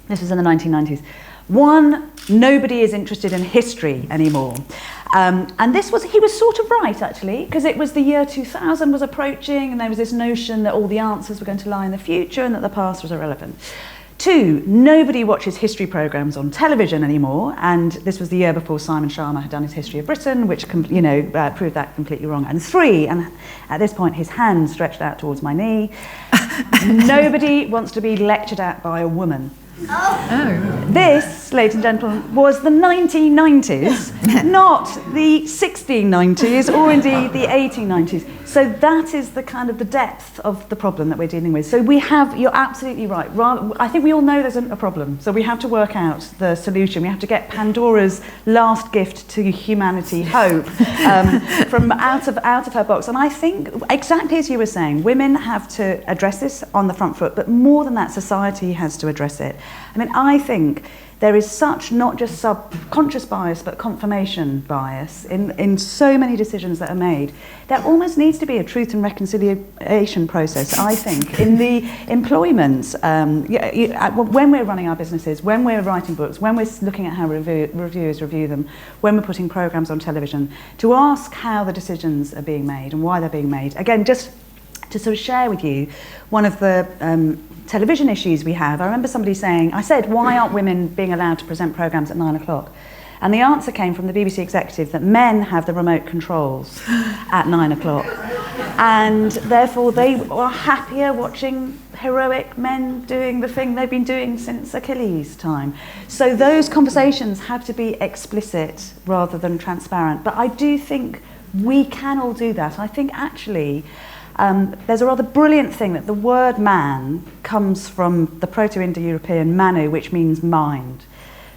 This was in the 1990s. One, nobody is interested in history anymore. And he was sort of right, actually, because it was the year 2000 was approaching, and there was this notion that all the answers were going to lie in the future and that the past was irrelevant. Two, nobody watches history programmes on television anymore, and this was the year before Simon Sharma had done his History of Britain, which proved that completely wrong. And three, and at this point his hand stretched out towards my knee, nobody wants to be lectured at by a woman. Oh. This, ladies and gentlemen, was the 1990s, not the 1690s or indeed the 1890s. So that is the kind of the depth of the problem that we're dealing with. So you're absolutely right. I think we all know there's a problem. So we have to work out the solution. We have to get Pandora's last gift to humanity, hope, from out of her box. And I think, exactly as you were saying, women have to address this on the front foot, but more than that, society has to address it. I think there is such not just subconscious bias but confirmation bias in so many decisions that are made. There almost needs to be a truth and reconciliation process, I think, in the employment, when we're running our businesses, when we're writing books, when we're looking at how reviewers review them, when we're putting programmes on television, to ask how the decisions are being made and why they're being made. Again, just to sort of share with you one of the television issues we have. I remember somebody saying, I said, why aren't women being allowed to present programmes at 9 o'clock? And the answer came from the BBC executive that men have the remote controls at 9 o'clock. And therefore they are happier watching heroic men doing the thing they've been doing since Achilles' time. So those conversations have to be explicit rather than transparent. But I do think we can all do that. I think actually there's a rather brilliant thing that the word man comes from the Proto-Indo-European manu, which means mind.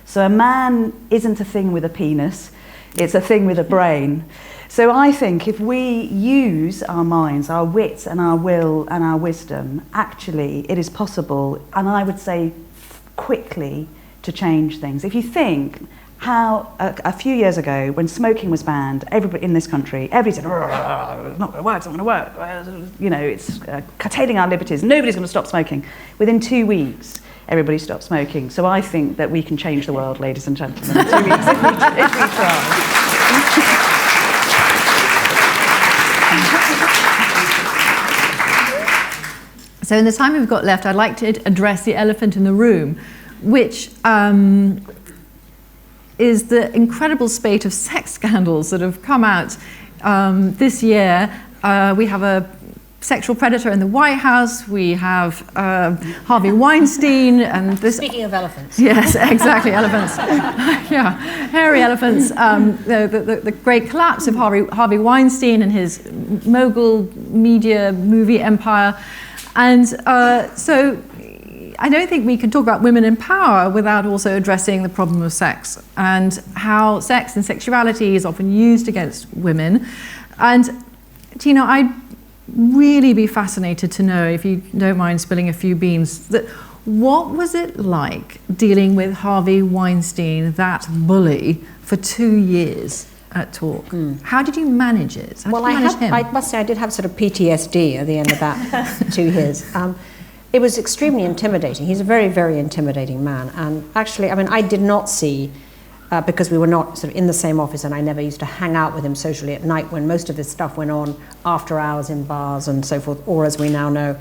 So a man isn't a thing with a penis, it's a thing with a brain. So I think if we use our minds, our wits and our will and our wisdom, actually it is possible, and I would say quickly, to change things. If you think how a few years ago, when smoking was banned, everybody in this country, everybody said, it's not going to work, it's not going to work. You know, it's curtailing our liberties. Nobody's going to stop smoking. Within 2 weeks, everybody stopped smoking. So I think that we can change the world, ladies and gentlemen, in 2 weeks if we try. So in the time we've got left, I'd like to address the elephant in the room, which is the incredible spate of sex scandals that have come out this year. We have a sexual predator in the White House. We have Harvey Weinstein, and this. Speaking of elephants. Yes, exactly, elephants. Yeah, hairy elephants. The great collapse of Harvey Weinstein and his mogul media movie empire, and so. I don't think we can talk about women in power without also addressing the problem of sex and how sex and sexuality is often used against women. And Tina, I'd really be fascinated to know, if you don't mind spilling a few beans, that what was it like dealing with Harvey Weinstein, that bully, for 2 years at Talk? How did you manage it? I must say I did have sort of PTSD at the end of that 2 years. It was extremely intimidating. He's a very, very intimidating man. And actually, I mean, I did not see, because we were not sort of in the same office, and I never used to hang out with him socially at night when most of this stuff went on after hours in bars and so forth, or as we now know,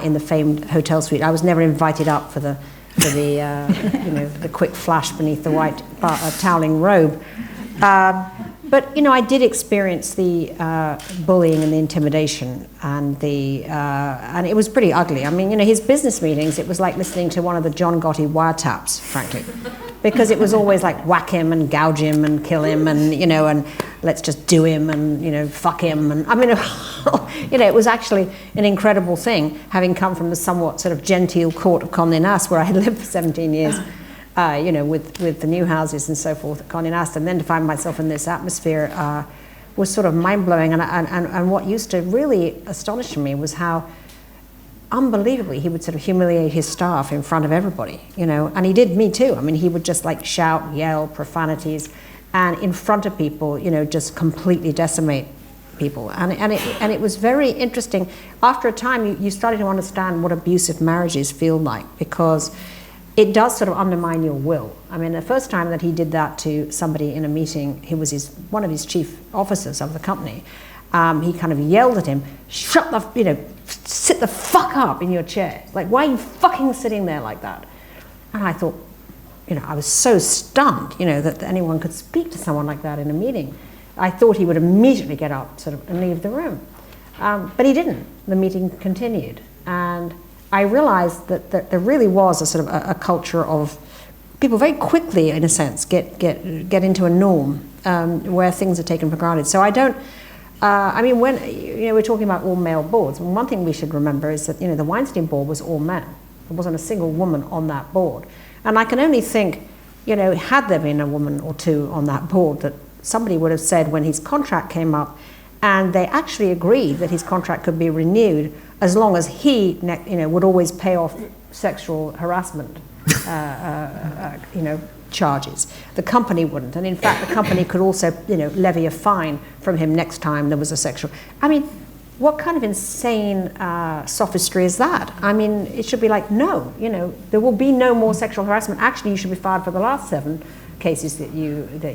in the famed hotel suite. I was never invited up for the you know, the quick flash beneath the white toweling robe. But, you know, I did experience the bullying and the intimidation and and it was pretty ugly. I mean, you know, his business meetings, it was like listening to one of the John Gotti wiretaps, frankly, because it was always like whack him and gouge him and kill him and, you know, and let's just do him and, you know, fuck him. And I mean, you know, it was actually an incredible thing, having come from the somewhat sort of genteel court of Condé Nast, where I had lived for 17 years. You know, with the new houses and so forth at Condé Nast, and then to find myself in this atmosphere was sort of mind-blowing. And what used to really astonish me was how unbelievably he would sort of humiliate his staff in front of everybody, you know, and he did me too. I mean, he would just like shout, yell, profanities, and in front of people, you know, just completely decimate people. And it was very interesting. After a time, you started to understand what abusive marriages feel like, because it does sort of undermine your will. I mean, the first time that he did that to somebody in a meeting, he was one of his chief officers of the company. He kind of yelled at him, "Shut the, you know, sit the fuck up in your chair. Like, why are you fucking sitting there like that?" And I thought, you know, I was so stunned, you know, that anyone could speak to someone like that in a meeting. I thought he would immediately get up sort of and leave the room. But he didn't. The meeting continued. And I realized that there really was a sort of a culture of people very quickly, in a sense, get into a norm where things are taken for granted. So I don't. I mean, when you know we're talking about all male boards, one thing we should remember is that, you know, the Weinstein board was all men. There wasn't a single woman on that board, and I can only think, you know, had there been a woman or two on that board, that somebody would have said when his contract came up, and they actually agreed that his contract could be renewed as long as he, you know, would always pay off sexual harassment, you know, charges. The company wouldn't, and in fact, the company could also, you know, levy a fine from him next time there was a sexual. I mean, what kind of insane sophistry is that? I mean, it should be like, no, you know, there will be no more sexual harassment. Actually, you should be fired for the last 7 cases that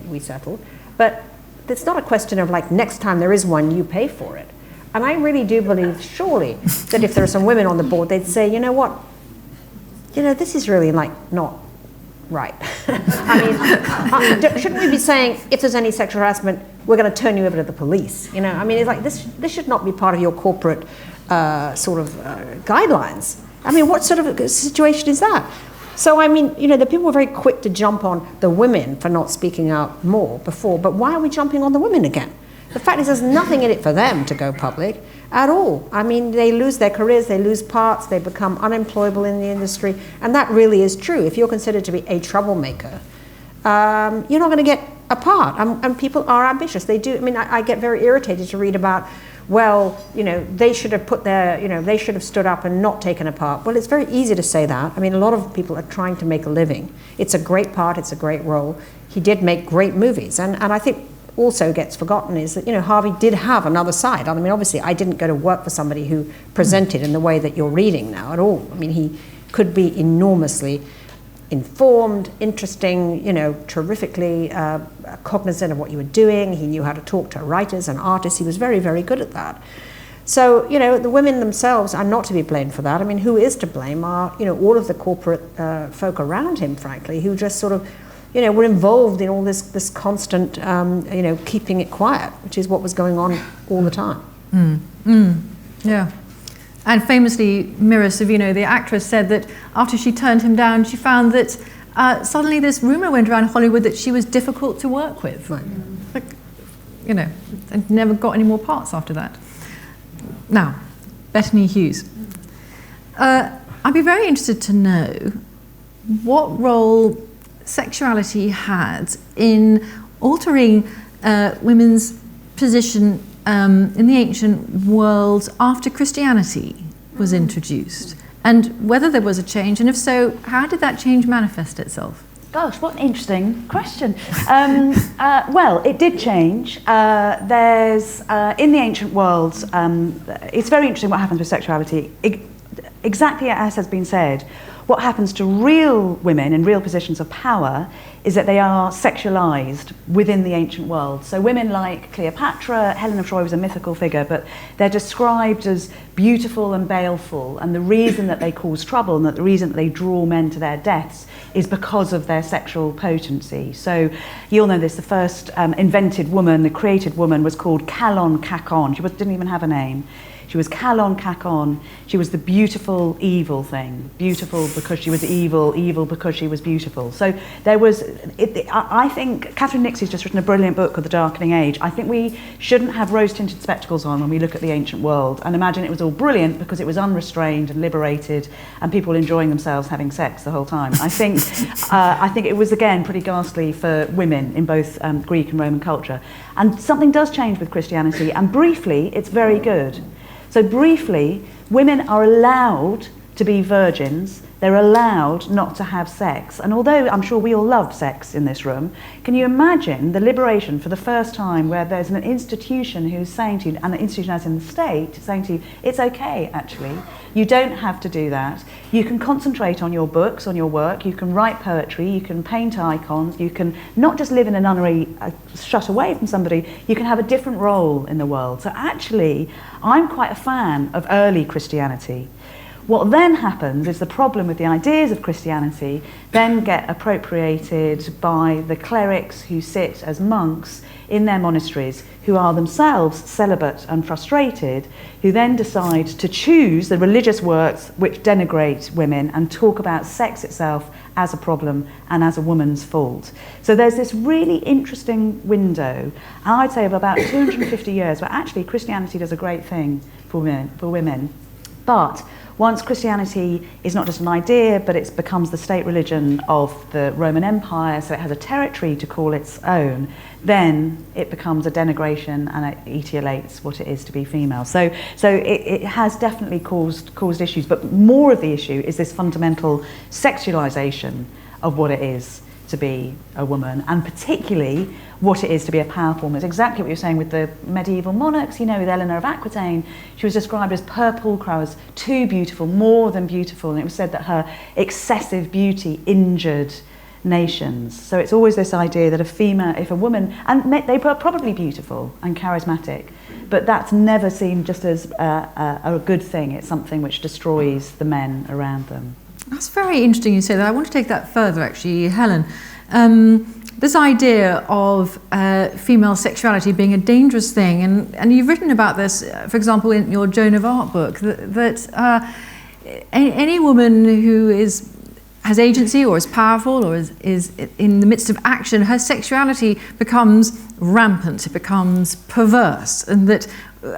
we settled. But it's not a question of like, next time there is one, you pay for it. And I really do believe, surely, that if there are some women on the board, they'd say, you know what, you know, this is really like not right. I mean, shouldn't we be saying, if there's any sexual harassment, we're going to turn you over to the police? You know, I mean, it's like this should not be part of your corporate sort of guidelines. I mean, what sort of a situation is that? So, I mean, you know, the people were very quick to jump on the women for not speaking out more before, but why are we jumping on the women again? The fact is there's nothing in it for them to go public at all. I mean, they lose their careers, they lose parts, they become unemployable in the industry, and that really is true. If you're considered to be a troublemaker, you're not going to get apart. And people are ambitious. They do. I mean, I get very irritated to read about, well, they should have put they should have stood up and not taken a part. Well, it's very easy to say that. I mean, a lot of people are trying to make a living. It's a great part. It's a great role. He did make great movies. And I think also gets forgotten is that, Harvey did have another side. I mean, obviously, I didn't go to work for somebody who presented in the way that you're reading now at all. I mean, he could be enormously informed, interesting, terrifically cognizant of what you were doing. He knew how to talk to writers and artists. He was very, very good at that. So, the women themselves are not to be blamed for that. I mean, who is to blame are, all of the corporate folk around him, frankly, who just sort of, were involved in all this constant, keeping it quiet, which is what was going on all the time. Yeah. And famously, Mira Sorvino, the actress, said that after she turned him down, she found that suddenly this rumor went around Hollywood that she was difficult to work with. Right. Like, and never got any more parts after that. Now, Bettany Hughes. I'd be very interested to know what role sexuality had in altering women's position in the ancient world after Christianity was introduced, and whether there was a change, and if so, how did that change manifest itself? Gosh, what an interesting question. Well, it did change. There's in the ancient world, it's very interesting what happens with sexuality. Exactly as has been said, what happens to real women in real positions of power is that they are sexualized within the ancient world. So women like Cleopatra, Helen of Troy was a mythical figure, but they're described as beautiful and baleful, and the reason that they cause trouble and that the reason that they draw men to their deaths is because of their sexual potency. So you'll know this, the first invented woman, the created woman, was called Kalon Kakon. She didn't even have a name. She was Kalon Kakon. She was the beautiful, evil thing. Beautiful because she was evil, evil because she was beautiful. So there was, I think, Catherine Nixie's just written a brilliant book called The Darkening Age. I think we shouldn't have rose-tinted spectacles on when we look at the ancient world and imagine it was all brilliant because it was unrestrained and liberated and people enjoying themselves having sex the whole time. I think it was, again, pretty ghastly for women in both Greek and Roman culture. And something does change with Christianity, and briefly, it's very good. So briefly, women are allowed to be virgins. They're allowed not to have sex. And although I'm sure we all love sex in this room, can you imagine the liberation for the first time where there's an institution who's saying to you, and the institution as in the state, saying to you, it's okay, actually. You don't have to do that. You can concentrate on your books, on your work. You can write poetry. You can paint icons. You can not just live in a nunnery shut away from somebody. You can have a different role in the world. So actually, I'm quite a fan of early Christianity. What then happens is the problem with the ideas of Christianity then get appropriated by the clerics who sit as monks in their monasteries, who are themselves celibate and frustrated, who then decide to choose the religious works which denigrate women and talk about sex itself as a problem and as a woman's fault. So there's this really interesting window, and I'd say of about 250 years, where actually Christianity does a great thing for women. But once Christianity is not just an idea, but it becomes the state religion of the Roman Empire, so it has a territory to call its own, then it becomes a denigration and it etiolates what it is to be female. So it has definitely caused issues, but more of the issue is this fundamental sexualization of what it is to be a woman, and particularly what it is to be a powerful woman. It's exactly what you're saying with the medieval monarchs, with Eleanor of Aquitaine. She was described as per pulchra, as too beautiful, more than beautiful, and it was said that her excessive beauty injured nations. So it's always this idea that if a woman, and they were probably beautiful and charismatic, but that's never seen just as a good thing. It's something which destroys the men around them. That's very interesting you say that. I want to take that further, actually, Helen. This idea of female sexuality being a dangerous thing, and you've written about this, for example, in your Joan of Arc book, that any woman who has agency or is powerful or is in the midst of action, her sexuality becomes rampant, it becomes perverse, and that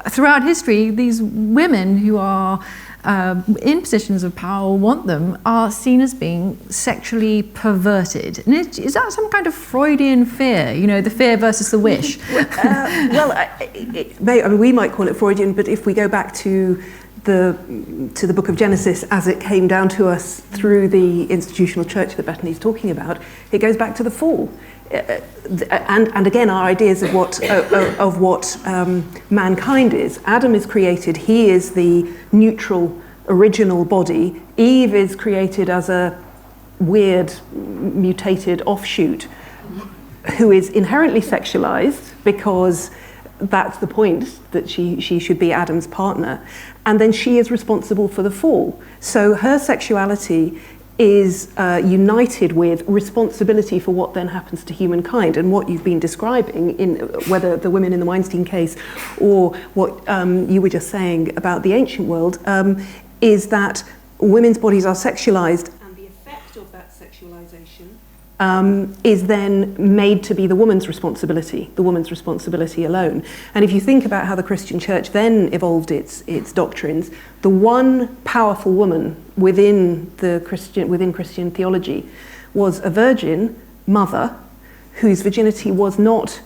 throughout history, these women who are in positions of power or want them are seen as being sexually perverted. And is that some kind of Freudian fear? You know, the fear versus the wish. We might call it Freudian, but if we go back to the book of Genesis as it came down to us through the institutional church that Bettany's talking about, it goes back to the fall. And again, our ideas of what mankind is. Adam is created, he is the neutral, original body. Eve is created as a weird, mutated offshoot who is inherently sexualized because that's the point, that she should be Adam's partner. And then she is responsible for the fall. So her sexuality is united with responsibility for what then happens to humankind. And what you've been describing, in whether the women in the Weinstein case or what you were just saying about the ancient world, is that women's bodies are sexualized, and the effect of that sexualization is then made to be the woman's responsibility alone. And if you think about how the Christian church then evolved its doctrines, the one powerful woman within Christian theology was a virgin mother whose virginity was not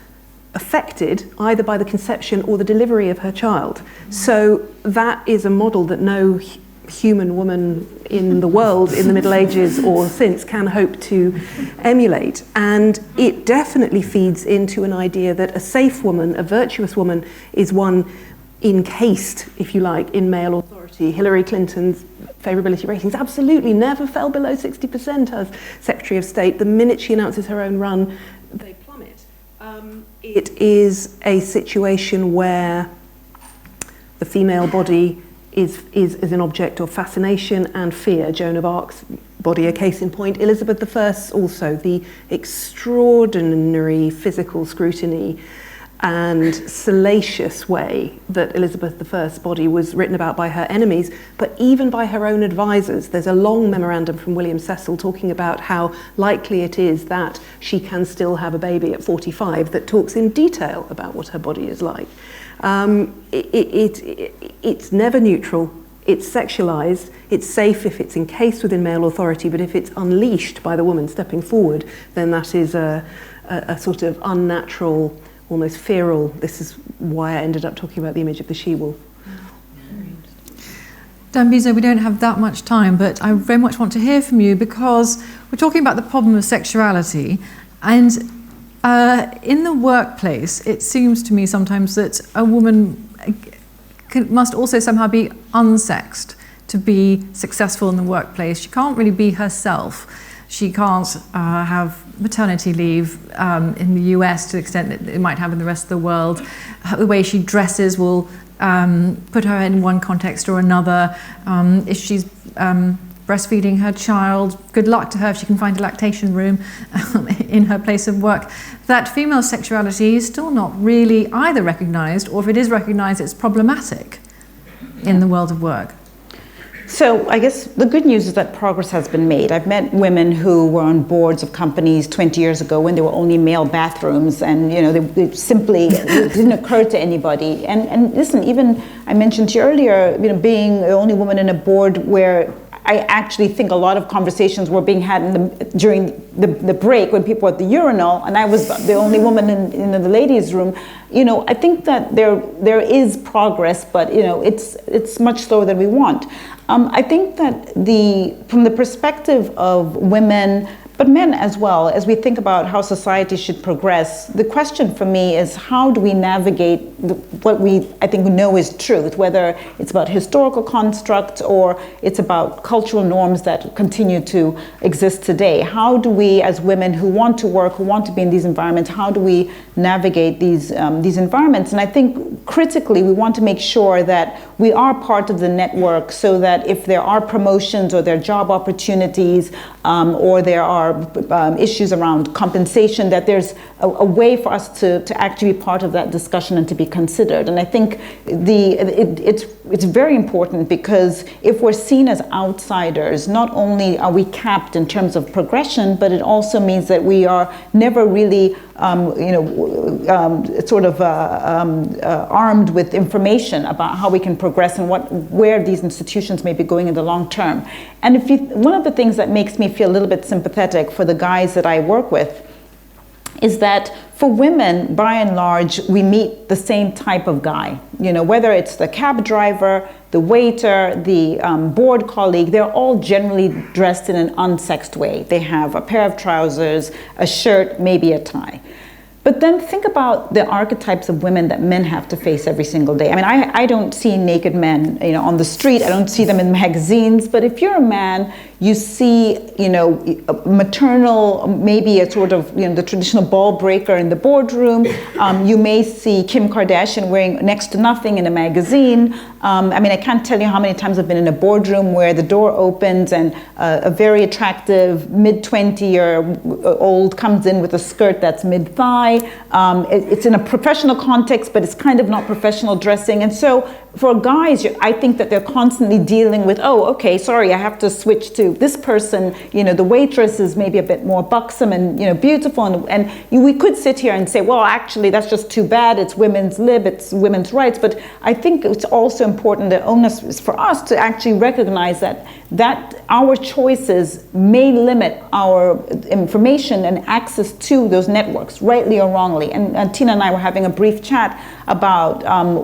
affected either by the conception or the delivery of her child. So that is a model that no human woman in the world in the Middle Ages or since can hope to emulate. And it definitely feeds into an idea that a safe woman, a virtuous woman, is one encased, if you like, in male authority. Hillary Clinton's favourability ratings absolutely never fell below 60% as Secretary of State. The minute she announces her own run, they plummet. It is a situation where the female body is an object of fascination and fear. Joan of Arc's body, a case in point. Elizabeth I also, the extraordinary physical scrutiny and salacious way that Elizabeth I's body was written about by her enemies, but even by her own advisors. There's a long memorandum from William Cecil talking about how likely it is that she can still have a baby at 45 that talks in detail about what her body is like. It's never neutral, it's sexualized, it's safe if it's encased within male authority, but if it's unleashed by the woman stepping forward, then that is a sort of unnatural, almost feral. This is why I ended up talking about the image of the she-wolf. Dambisa, we don't have that much time, but I very much want to hear from you because we're talking about the problem of sexuality, and in the workplace, it seems to me sometimes that a woman must also somehow be unsexed to be successful in the workplace. She can't really be herself. She can't have maternity leave in the US to the extent that it might have in the rest of the world. The way she dresses will put her in one context or another. If she's breastfeeding her child, good luck to her if she can find a lactation room in her place of work. That female sexuality is still not really either recognised, or if it is recognised, it's problematic in the world of work. So I guess the good news is that progress has been made. I've met women who were on boards of companies 20 years ago when there were only male bathrooms, and they simply it didn't occur to anybody. And listen, even I mentioned to you earlier, being the only woman in a board where I actually think a lot of conversations were being had during the break when people were at the urinal, and I was the only woman in the ladies' room. I think that there is progress, but it's much slower than we want. I think that from the perspective of women, but men as well, as we think about how society should progress, the question for me is how do we navigate what I think we know is truth, whether it's about historical constructs or it's about cultural norms that continue to exist today. How do we, as women who want to work, who want to be in these environments, how do we navigate these environments? And I think critically we want to make sure that we are part of the network, so that if there are promotions or there are job opportunities or there are issues around compensation, that there's a way for us to actually be part of that discussion and to be considered. And I think it's it's very important, because if we're seen as outsiders, not only are we capped in terms of progression, but it also means that we are never really armed with information about how we can progress and where these institutions may be going in the long term. And one of the things that makes me feel a little bit sympathetic for the guys that I work with is that for women, by and large, we meet the same type of guy. Whether it's the cab driver, the waiter, the board colleague, they're all generally dressed in an unsexed way. They have a pair of trousers, a shirt, maybe a tie. But then think about the archetypes of women that men have to face every single day. I mean, I don't see naked men, on the street. I don't see them in magazines. But if you're a man, you see, maternal, maybe a sort of, the traditional ball breaker in the boardroom. You may see Kim Kardashian wearing next to nothing in a magazine. I can't tell you how many times I've been in a boardroom where the door opens and a very attractive mid-20-year-old comes in with a skirt that's mid-thigh. It's in a professional context, but it's kind of not professional dressing. And so for guys, I think that they're constantly dealing with, I have to switch to this person. The waitress is maybe a bit more buxom and beautiful, and we could sit here and say, well, actually, that's just too bad. It's women's lib, it's women's rights. But I think it's also important, the onus is for us to actually recognize that our choices may limit our information and access to those networks, rightly or wrongly. And Tina and I were having a brief chat about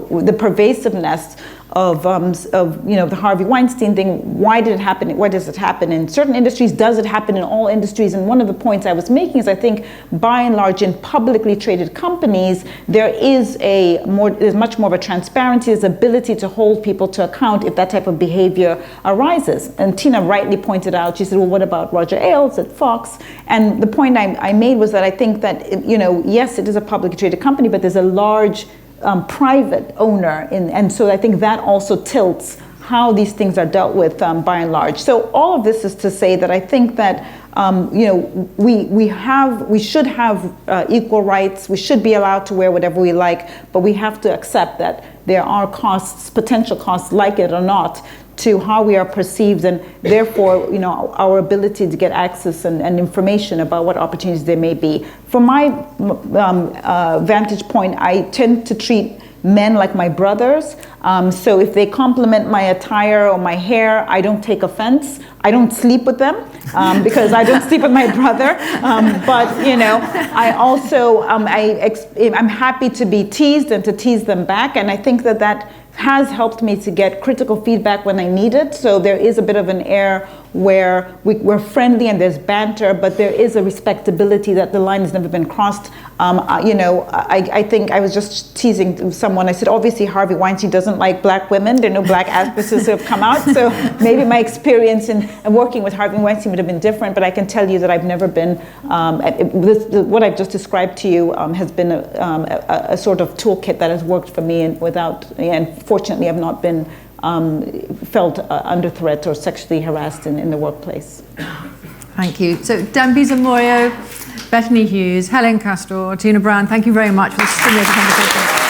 the pervasiveness of the Harvey Weinstein thing. Why did it happen? Why does it happen in certain industries? Does it happen in all industries? And one of the points I was making is I think by and large in publicly traded companies, there's much more of a transparency, there's ability to hold people to account if that type of behavior arises. And Tina rightly pointed out, she said, well, what about Roger Ailes at Fox? And the point I made was that I think that, yes, it is a publicly traded company, but there's a large private owner, and so I think that also tilts how these things are dealt with by and large. So all of this is to say that I think that we should have equal rights. We should be allowed to wear whatever we like, but we have to accept that there are costs, potential costs, like it or not, to how we are perceived, and therefore, our ability to get access and information about what opportunities there may be. From my vantage point, I tend to treat men like my brothers. So if they compliment my attire or my hair, I don't take offense. I don't sleep with them because I don't sleep with my brother. But I also I'm happy to be teased and to tease them back, and I think that has helped me to get critical feedback when I need it. So there is a bit of an air where we're friendly and there's banter, but there is a respectability that the line has never been crossed. I think I was just teasing someone. I said, obviously Harvey Weinstein doesn't like black women. There are no black actresses who have come out. So maybe my experience in working with Harvey Weinstein would have been different, but I can tell you that I've never been, what I've just described to you has been a sort of toolkit that has worked for me, and fortunately I've not been felt under threat or sexually harassed in the workplace. Thank you. So Dambisa Moyo, Bettany Hughes, Helen Castor, Tina Brown, thank you very much for this stimulating conversation.